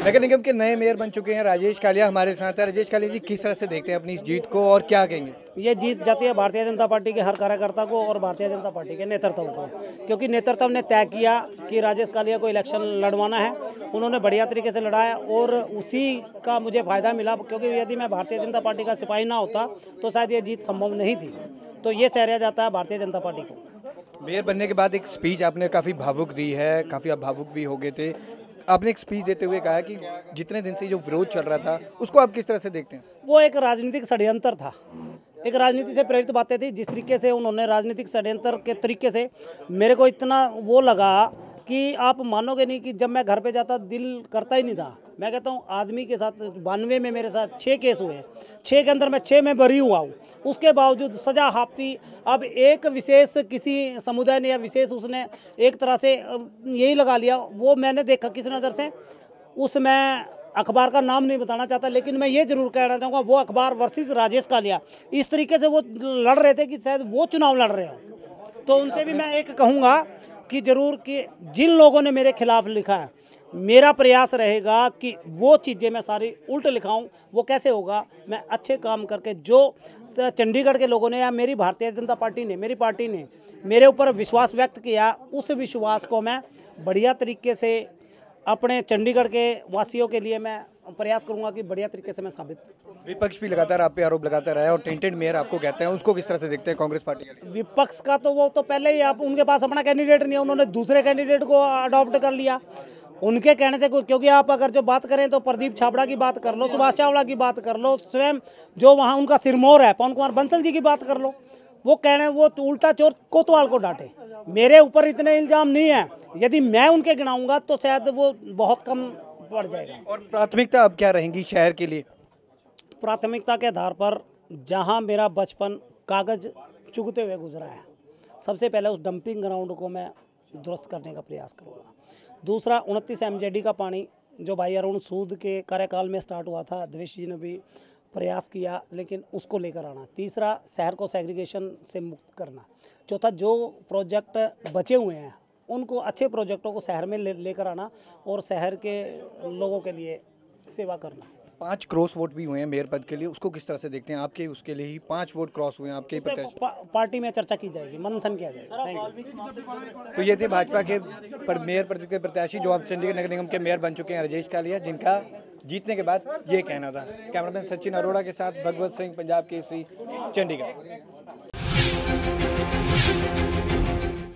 नगर निगम के नए मेयर बन चुके हैं राजेश कालिया हमारे साथ है। राजेश कालिया जी, किस तरह से देखते हैं अपनी इस जीत को और क्या कहेंगे? ये जीत जाती है भारतीय जनता पार्टी के हर कार्यकर्ता को और भारतीय जनता पार्टी के नेतृत्व को, क्योंकि नेतृत्व ने तय किया कि राजेश कालिया को इलेक्शन लड़वाना है। उन्होंने बढ़िया तरीके से लड़ाया और उसी का मुझे फ़ायदा मिला, क्योंकि यदि मैं भारतीय जनता पार्टी का सिपाही ना होता तो शायद ये जीत संभव नहीं थी। तो ये सहरिया जाता है भारतीय जनता पार्टी को। मेयर बनने के बाद एक स्पीच आपने काफ़ी भावुक दी है, काफ़ी आप भावुक भी हो गए थे। आपने एक स्पीच देते हुए कहा कि जितने दिन से जो विरोध चल रहा था उसको आप किस तरह से देखते हैं? वो एक राजनीतिक षड्यंत्र था, एक राजनीति से प्रेरित बातें थी। जिस तरीके से उन्होंने राजनीतिक षड्यंत्र के तरीके से मेरे को इतना वो लगा कि आप मानोगे नहीं कि जब मैं घर पे जाता दिल करता ही नहीं था। मैं कहता हूँ आदमी के साथ 92 में मेरे साथ 6 केस हुए, 6 के अंदर मैं 6 में बरी हुआ हूँ, उसके बावजूद सजा हाफती। अब एक विशेष किसी समुदाय ने या विशेष उसने एक तरह से यही लगा लिया, वो मैंने देखा किस नज़र से। उसमें अखबार का नाम नहीं बताना चाहता, लेकिन मैं ये जरूर कहना चाहूँगा वो अखबार वर्सेस राजेश कालिया इस तरीके से वो लड़ रहे थे कि शायद वो चुनाव लड़ रहे हो। तो उनसे भी मैं एक कहूँगा कि जरूर कि जिन लोगों ने मेरे खिलाफ लिखा है, मेरा प्रयास रहेगा कि वो चीज़ें मैं सारी उल्ट लिखाऊं। वो कैसे होगा? मैं अच्छे काम करके, जो चंडीगढ़ के लोगों ने या मेरी भारतीय जनता पार्टी ने, मेरी पार्टी ने मेरे ऊपर विश्वास व्यक्त किया, उस विश्वास को मैं बढ़िया तरीके से अपने चंडीगढ़ के वासियों के लिए मैं प्रयास करूंगा कि बढ़िया तरीके से मैं साबित। विपक्ष भी लगातार आप पे आरोप लगाता रहा है और टेंटेड मेयर आपको कहते हैं, उसको किस तरह से देखते हैं कांग्रेस पार्टी के लिए? विपक्ष का तो वो तो पहले ही, आप उनके पास अपना कैंडिडेट नहीं है, उन्होंने दूसरे कैंडिडेट को अडॉप्ट कर लिया उनके कहने से। क्योंकि आप अगर जो बात करें तो प्रदीप छाबड़ा की बात कर लो, सुभाष चावड़ा की बात कर लो, स्वयं जो वहाँ उनका सिरमौर है पवन कुमार बंसल जी की बात कर लो, वो कहने वो तो उल्टा चोर कोतवाल को डांटे। मेरे ऊपर इतने इल्जाम नहीं है, यदि मैं उनके गिनाऊंगा तो शायद वो बहुत कम पड़ जाएगा। और प्राथमिकता अब क्या रहेंगी शहर के लिए? प्राथमिकता के आधार पर जहां मेरा बचपन कागज चुगते हुए गुजरा है, सबसे पहले उस डंपिंग ग्राउंड को मैं दुरुस्त करने का प्रयास करूंगा। दूसरा, 29 MJD का पानी जो भाई अरुण सूद के कार्यकाल में स्टार्ट हुआ था, देवेश जी ने भी प्रयास किया, लेकिन उसको लेकर आना। तीसरा, शहर को सेग्रीगेशन से मुक्त करना। चौथा, जो प्रोजेक्ट बचे हुए हैं उनको, अच्छे प्रोजेक्टों को शहर में लेकर आना और शहर के लोगों के लिए सेवा करना। 5 क्रॉस वोट भी हुए हैं मेयर पद के लिए, उसको किस तरह से देखते हैं? आपके उसके लिए ही 5 वोट क्रॉस हुए हैं आपके ही प्रत्याशी। पार्टी में चर्चा की जाएगी, मंथन किया जाएगा। Thank you. तो ये थे भाजपा के मेयर पद के प्रत्याशी जो अब चंडीगढ़ नगर निगम के मेयर बन चुके हैं, राजेश कालिया, जिनका जीतने के बाद ये कहना था। कैमरामैन सचिन अरोड़ा के साथ भगवत सिंह, पंजाब केसरी, चंडीगढ़।